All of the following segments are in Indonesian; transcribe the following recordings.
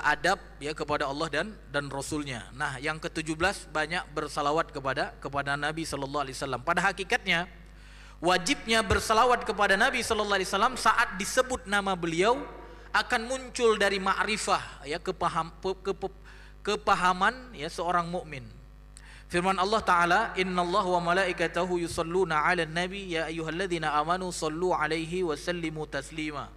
adab ya kepada Allah dan Rasulnya. Nah, yang ke-17 banyak bersalawat kepada Nabi sallallahu alaihi wasallam. Pada hakikatnya wajibnya bersalawat kepada Nabi sallallahu alaihi wasallam saat disebut nama beliau akan muncul dari ma'rifah ya, kepahaman ya seorang mukmin. Firman Allah Ta'ala, innallaha wa malaikatahu yusalluna 'alan nabi ya ayyuhalladzina amanu sallu 'alaihi wa sallimu taslima.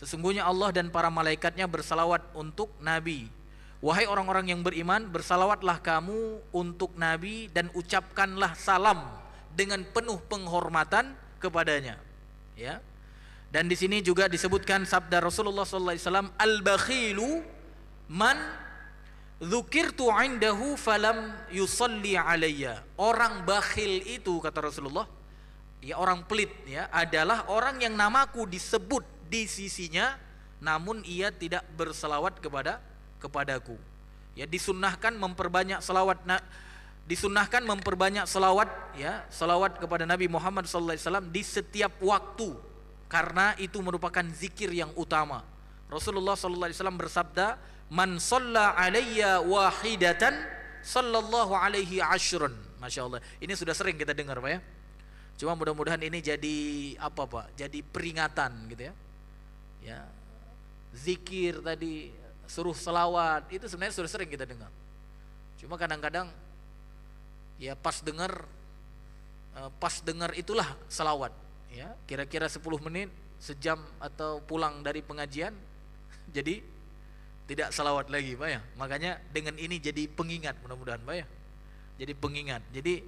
Sesungguhnya Allah dan para malaikatnya bersalawat untuk Nabi. Wahai orang-orang yang beriman, bersalawatlah kamu untuk Nabi dan ucapkanlah salam dengan penuh penghormatan kepadanya. Ya. Dan di sini juga disebutkan sabda Rasulullah sallallahu alaihi wasallam, al-bakhilu man dzukirtu 'indahu falam yusalli alayya. Orang bakhil itu, kata Rasulullah, ya orang pelit ya, adalah orang yang namaku disebut di sisinya namun ia tidak berselawat kepadaku. Ya, disunnahkan memperbanyak selawat ya, selawat kepada Nabi Muhammad sallallahu alaihi wasallam di setiap waktu karena itu merupakan zikir yang utama. Rasulullah sallallahu alaihi wasallam bersabda, man shalla alayya wahidatan sallallahu alaihi ashrun. Masya Allah, ini sudah sering kita dengar Pak ya. Cuma mudah-mudahan ini jadi apa Pak, jadi peringatan gitu ya. Ya, zikir tadi, suruh selawat, itu sebenarnya sudah sering kita dengar. Cuma kadang-kadang ya pas dengar itulah selawat ya, kira-kira 10 menit, sejam atau pulang dari pengajian jadi tidak salawat lagi Pak ya. Makanya dengan ini jadi pengingat, mudah-mudahan Pak ya, jadi pengingat. Jadi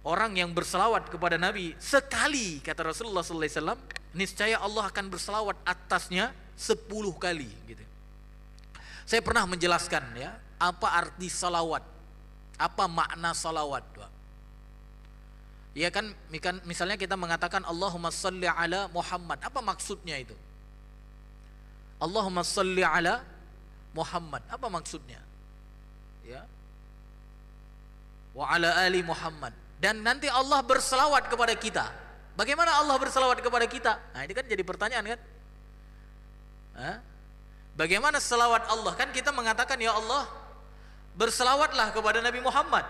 orang yang berselawat kepada Nabi sekali, kata Rasulullah sallallahu alaihi wasallam, niscaya Allah akan berselawat atasnya 10 kali gitu. Saya pernah menjelaskan ya, apa arti salawat, apa makna salawat Pak. Ya kan, misalnya kita mengatakan Allahumma salli ala Muhammad, apa maksudnya itu? Allahumma salli ala Muhammad, apa maksudnya? Ya. Wa ala ali Muhammad. Dan nanti Allah berselawat kepada kita. Bagaimana Allah berselawat kepada kita? Nah, ini kan jadi pertanyaan kan? Hah? Bagaimana selawat Allah? Kan kita mengatakan ya Allah berselawatlah kepada Nabi Muhammad.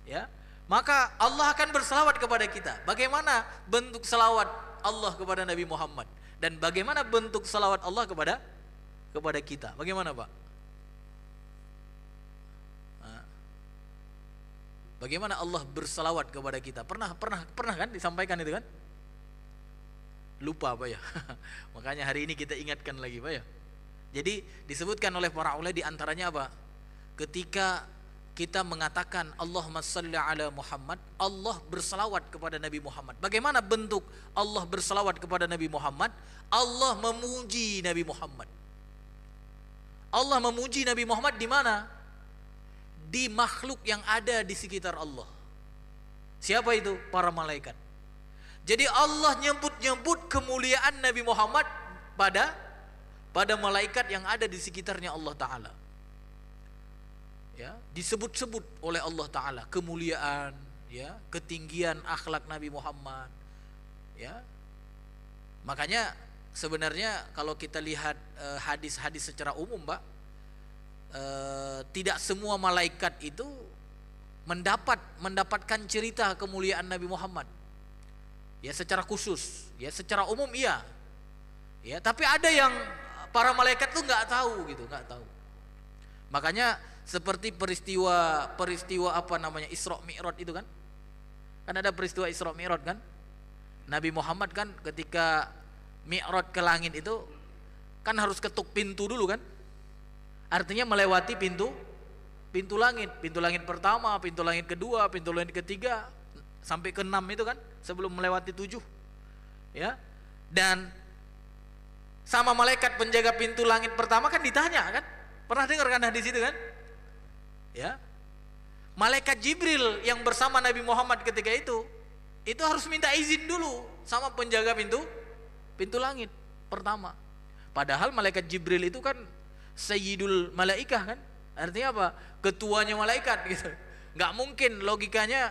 Ya. Maka Allah akan berselawat kepada kita. Bagaimana bentuk selawat Allah kepada Nabi Muhammad? Dan bagaimana bentuk salawat Allah kepada kita? Bagaimana Pak? Bagaimana Allah bersalawat kepada kita? Pernah kan disampaikan itu kan? Lupa Pak ya. Makanya hari ini kita ingatkan lagi Pak ya. Jadi disebutkan oleh para ulama di antaranya apa? Ketika kita mengatakan Allahumma salli ala Muhammad, Allah bersalawat kepada Nabi Muhammad. Bagaimana bentuk Allah bersalawat kepada Nabi Muhammad? Allah memuji Nabi Muhammad. Allah memuji Nabi Muhammad di mana? Di makhluk yang ada di sekitar Allah. Siapa itu? Para malaikat. Jadi Allah nyebut kemuliaan Nabi Muhammad pada malaikat yang ada di sekitarnya Allah Ta'ala. Ya, disebut-sebut oleh Allah Ta'ala kemuliaan, ya, ketinggian akhlak Nabi Muhammad. Ya, makanya sebenarnya kalau kita lihat hadis-hadis secara umum Pak, tidak semua malaikat itu mendapatkan cerita kemuliaan Nabi Muhammad. Ya, secara khusus, ya secara umum iya. Ya, tapi ada yang para malaikat tuh nggak tahu gitu, nggak tahu. Makanya seperti peristiwa apa namanya Isra Mi'raj itu kan? Kan ada peristiwa Isra Mi'raj kan? Nabi Muhammad kan ketika Mi'raj ke langit itu kan harus ketuk pintu dulu kan? Artinya melewati pintu langit pertama, pintu langit kedua, pintu langit ketiga sampai ke 6 itu kan, sebelum melewati 7. Ya. Dan sama malaikat penjaga pintu langit pertama kan ditanya kan? Pernah dengar kan hadis itu kan? Ya. Malaikat Jibril yang bersama Nabi Muhammad ketika itu harus minta izin dulu sama penjaga pintu langit pertama. Padahal malaikat Jibril itu kan Sayyidul Malaikah kan? Artinya apa? Ketuanya malaikat gitu. Nggak mungkin logikanya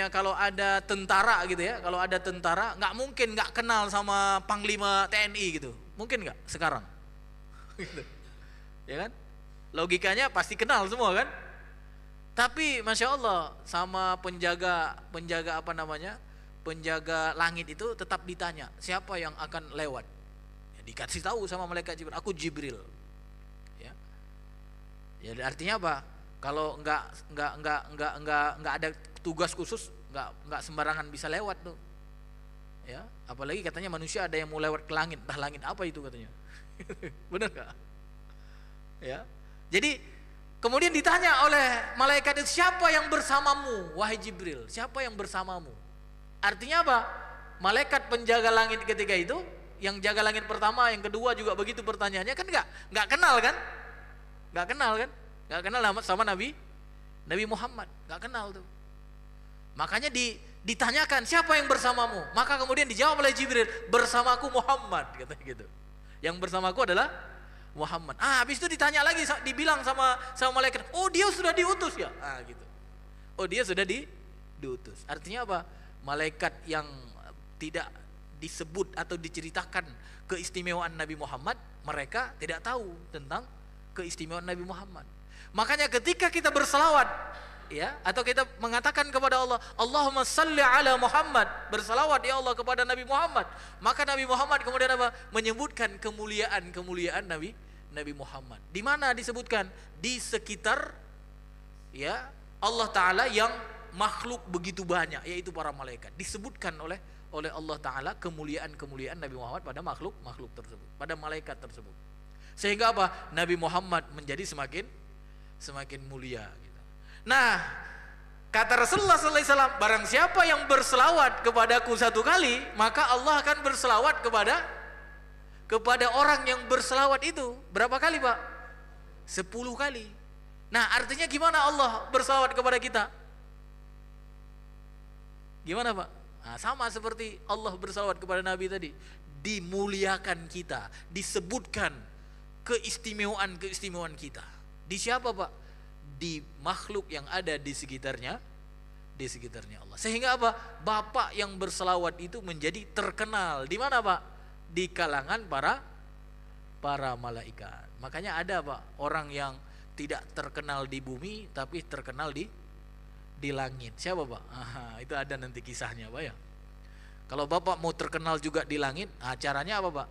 kalau ada tentara gitu ya, kalau ada tentara nggak mungkin nggak kenal sama panglima TNI gitu. Mungkin nggak sekarang? Gitu. Ya kan? Logikanya pasti kenal semua kan? Tapi Masya Allah sama penjaga apa namanya, penjaga langit itu tetap ditanya siapa yang akan lewat. Ya, dikasih tahu sama malaikat Jibril, aku Jibril. Ya, ya artinya apa? Kalau nggak ada tugas khusus, nggak sembarangan bisa lewat tuh. Ya, apalagi katanya manusia ada yang mau lewat ke langit, entah langit apa itu katanya. Benar nggak? Ya, jadi kemudian ditanya oleh malaikat itu, siapa yang bersamamu wahai Jibril? Siapa yang bersamamu? Artinya apa? Malaikat penjaga langit ketika itu, yang jaga langit pertama, yang kedua juga begitu pertanyaannya kan nggak kenal kan? Nggak kenal kan? Nggak kenal sama Nabi Muhammad, nggak kenal tuh. Makanya ditanyakan siapa yang bersamamu, maka kemudian dijawab oleh Jibril, bersamaku Muhammad, katanya gitu. Yang bersamaku adalah Muhammad. Habis itu ditanya lagi, dibilang sama malaikat, oh dia sudah diutus ya, gitu. Oh dia sudah diutus. Artinya apa? Malaikat yang tidak disebut atau diceritakan keistimewaan Nabi Muhammad, mereka tidak tahu tentang keistimewaan Nabi Muhammad. Makanya ketika kita berselawat, ya, atau kita mengatakan kepada Allah, Allahumma salli ala Muhammad, bersalawat ya Allah kepada Nabi Muhammad, maka Nabi Muhammad kemudian apa? Menyebutkan kemuliaan Nabi Muhammad. Di mana disebutkan? Di sekitar, ya, Allah Ta'ala yang makhluk begitu banyak, yaitu para malaikat. Disebutkan oleh Allah Ta'ala kemuliaan Nabi Muhammad pada makhluk tersebut, pada malaikat tersebut. Sehingga apa? Nabi Muhammad menjadi semakin mulia gitu. Nah, kata Rasulullah SAW, barang siapa yang berselawat kepadaku satu kali, maka Allah akan berselawat kepada orang yang berselawat itu. Berapa kali Pak? 10 kali. Nah artinya gimana Allah berselawat kepada kita? Gimana Pak? Nah, sama seperti Allah berselawat kepada Nabi tadi. Dimuliakan kita, disebutkan keistimewaan kita. Di siapa Pak? Di makhluk yang ada di sekitarnya Allah. Sehingga apa? Bapak yang berselawat itu menjadi terkenal. Di mana Pak? Di kalangan para malaikat. Makanya ada Pak, orang yang tidak terkenal di bumi tapi terkenal di langit. Siapa Pak? Itu ada nanti kisahnya Pak ya. Kalau Bapak mau terkenal juga di langit, caranya apa Pak?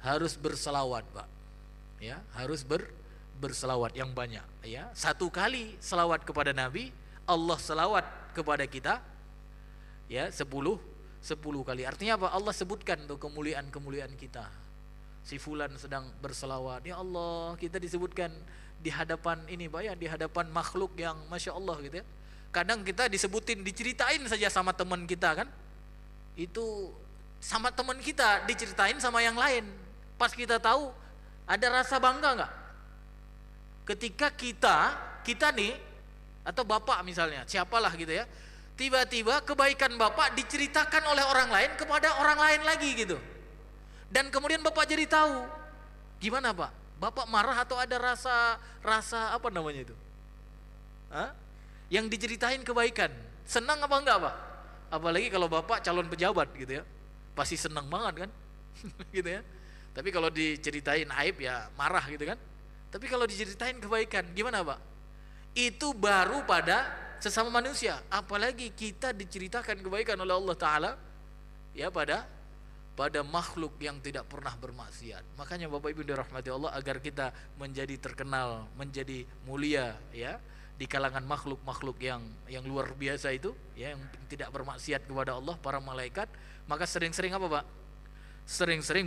Harus berselawat Pak. Ya, harus berselawat yang banyak, ya. 1 kali selawat kepada Nabi, Allah selawat kepada kita, ya, 10 kali. Artinya apa? Allah sebutkan tuh kemuliaan kita. Si fulan sedang berselawat, ya Allah, kita disebutkan di hadapan ini Pak ya, di hadapan makhluk yang Masya Allah gitu ya. Kadang kita disebutin, diceritain saja sama teman kita kan, itu sama teman kita diceritain sama yang lain. Pas kita tahu, ada rasa bangga nggak? Ketika kita nih, atau bapak misalnya, siapalah gitu ya, tiba-tiba kebaikan bapak diceritakan oleh orang lain kepada orang lain lagi gitu, dan kemudian bapak jadi tahu, gimana Pak? Bapak marah atau ada rasa apa namanya itu? Yang diceritain kebaikan, senang apa enggak Pak? Apalagi kalau bapak calon pejabat gitu ya, pasti senang banget kan, gitu ya. Tapi kalau diceritain aib ya marah gitu kan. Tapi kalau diceritain kebaikan, gimana Pak? Itu baru pada sesama manusia. Apalagi kita diceritakan kebaikan oleh Allah Ta'ala, ya, pada makhluk yang tidak pernah bermaksiat. Makanya Bapak Ibu dirahmati Allah, agar kita menjadi terkenal, menjadi mulia, ya, di kalangan makhluk yang luar biasa itu, ya, yang tidak bermaksiat kepada Allah, para malaikat. Maka sering-sering apa Pak? Sering-sering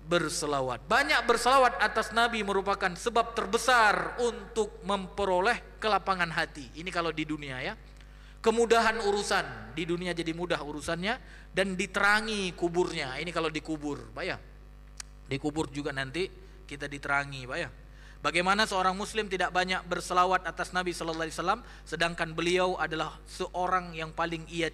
berselawat. Banyak berselawat atas Nabi merupakan sebab terbesar untuk memperoleh kelapangan hati. Ini kalau di dunia ya. Kemudahan urusan, di dunia jadi mudah urusannya, dan diterangi kuburnya. Ini kalau dikubur Pak ya. Dikubur juga nanti kita diterangi Pak ya. Bagaimana seorang muslim tidak banyak berselawat atas Nabi sallallahu alaihi wasallam, sedangkan beliau adalah seorang yang paling ia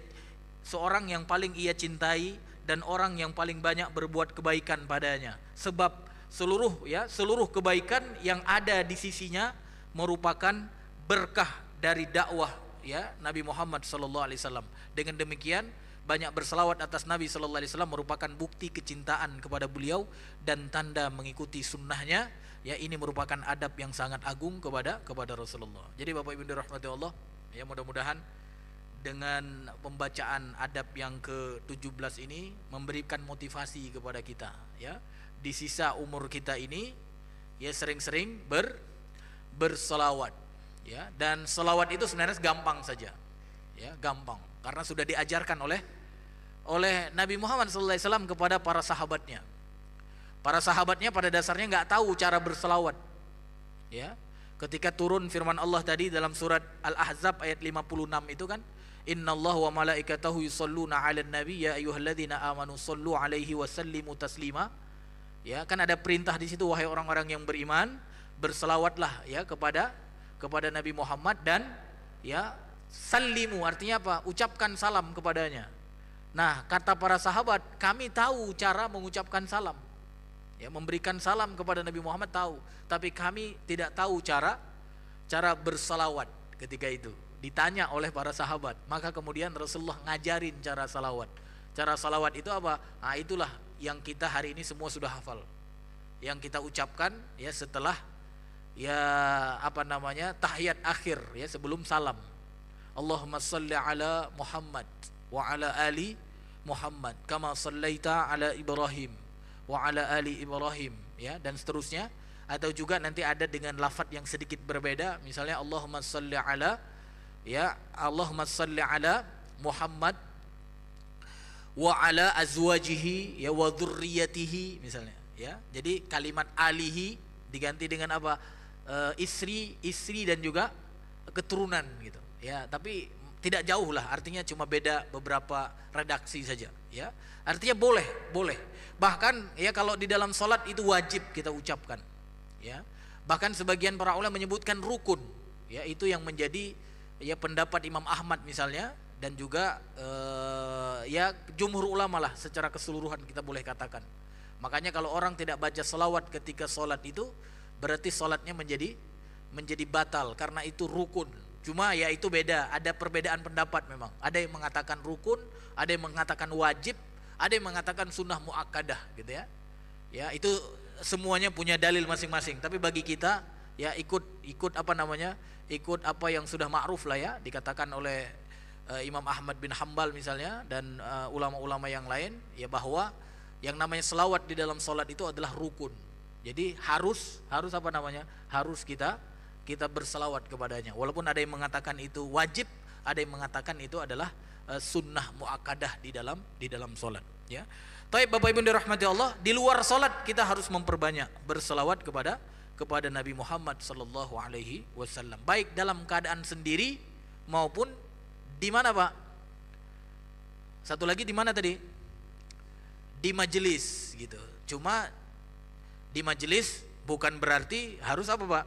cintai dan orang yang paling banyak berbuat kebaikan padanya. Sebab seluruh kebaikan yang ada di sisinya merupakan berkah dari dakwah, ya, Nabi Muhammad sallallahu alaihi wasallam. Dengan demikian banyak berselawat atas Nabi sallallahu alaihi wasallam merupakan bukti kecintaan kepada beliau dan tanda mengikuti sunnahnya. Ya, ini merupakan adab yang sangat agung kepada Rasulullah. Jadi Bapak Ibu dirahmati Allah, ya mudah-mudahan dengan pembacaan adab yang ke-17 ini memberikan motivasi kepada kita, ya. Di sisa umur kita ini, ya sering-sering berselawat, ya. Dan selawat itu sebenarnya gampang saja, ya, gampang karena sudah diajarkan oleh Nabi Muhammad SAW kepada para sahabatnya. Para sahabatnya pada dasarnya nggak tahu cara berselawat, ya. Ketika turun firman Allah tadi dalam surat Al-Ahzab ayat 56 itu kan, innallaha wa malaikatahu yusholluna 'alan nabi ya ayyuhalladzina amanu shollu 'alaihi wa sallimu taslima. Ya, kan ada perintah di situ, wahai orang-orang yang beriman, berselawatlah ya kepada Nabi Muhammad dan ya sallimu artinya apa? Ucapkan salam kepadanya. Nah, kata para sahabat, kami tahu cara mengucapkan salam. Ya, memberikan salam kepada Nabi Muhammad tahu, tapi kami tidak tahu cara bersalawat. Ketika itu ditanya oleh para sahabat, maka kemudian Rasulullah ngajarin cara salawat. Cara salawat itu apa? Nah, itulah yang kita hari ini semua sudah hafal, yang kita ucapkan ya setelah ya tahiyat akhir, ya sebelum salam. Allahumma shalli ala Muhammad wa ala ali Muhammad kama shallaita ala Ibrahim wa ala ali Ibrahim, ya, dan seterusnya. Atau juga nanti ada dengan lafaz yang sedikit berbeda, misalnya Allahumma shalli ala Muhammad wa ala azwajihi ya wa dzurriyyatihi misalnya, ya. Jadi kalimat alihi diganti dengan apa? Istri dan juga keturunan gitu, ya. Tapi tidak jauh lah, artinya cuma beda beberapa redaksi saja, ya. Artinya boleh. Bahkan ya kalau di dalam sholat itu wajib kita ucapkan, ya. Bahkan sebagian para ulama menyebutkan rukun, ya, itu yang menjadi ya pendapat Imam Ahmad misalnya, dan juga ya jumhur ulama lah secara keseluruhan kita boleh katakan. Makanya kalau orang tidak baca selawat ketika sholat itu berarti sholatnya menjadi batal karena itu rukun. Cuma ya itu beda, ada perbedaan pendapat memang. Ada yang mengatakan rukun, ada yang mengatakan wajib, ada yang mengatakan sunnah muakkadah gitu ya. Ya, itu semuanya punya dalil masing-masing. Tapi bagi kita ya ikut apa yang sudah ma'ruf lah ya, dikatakan oleh Imam Ahmad bin Hambal misalnya dan ulama-ulama yang lain, ya bahwa yang namanya selawat di dalam sholat itu adalah rukun. Jadi harus kita berselawat kepadanya. Walaupun ada yang mengatakan itu wajib, ada yang mengatakan itu adalah sunnah muakkadah di dalam sholat, ya. Taib Bapak Ibu dirahmati Allah, di luar sholat kita harus memperbanyak berselawat kepada Nabi Muhammad sallallahu alaihi wasallam, baik dalam keadaan sendiri maupun di mana, Pak? Satu lagi di mana tadi? Di majelis gitu. Cuma di majelis bukan berarti harus apa, Pak?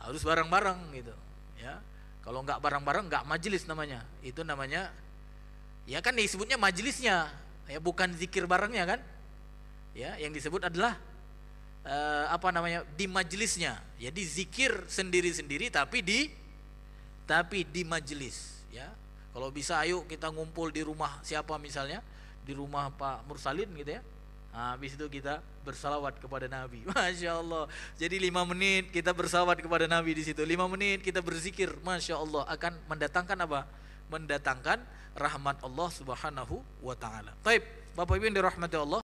Harus bareng-bareng gitu, ya. Kalau enggak bareng-bareng enggak majelis namanya. Itu namanya ya kan disebutnya majelisnya, ya bukan zikir barengnya kan? Ya, yang disebut adalah di majelisnya. Jadi zikir sendiri-sendiri tapi di majelis, ya. Kalau bisa ayo kita ngumpul di rumah siapa misalnya, di rumah Pak Mursalin gitu ya. Nah, habis itu kita bersalawat kepada Nabi. Masya Allah. Jadi 5 menit kita bersalawat kepada Nabi di situ. 5 menit kita berzikir. Masya Allah, akan mendatangkan apa? Mendatangkan rahmat Allah Subhanahu wa taala. Baik, Bapak Ibu yang dirahmati Allah.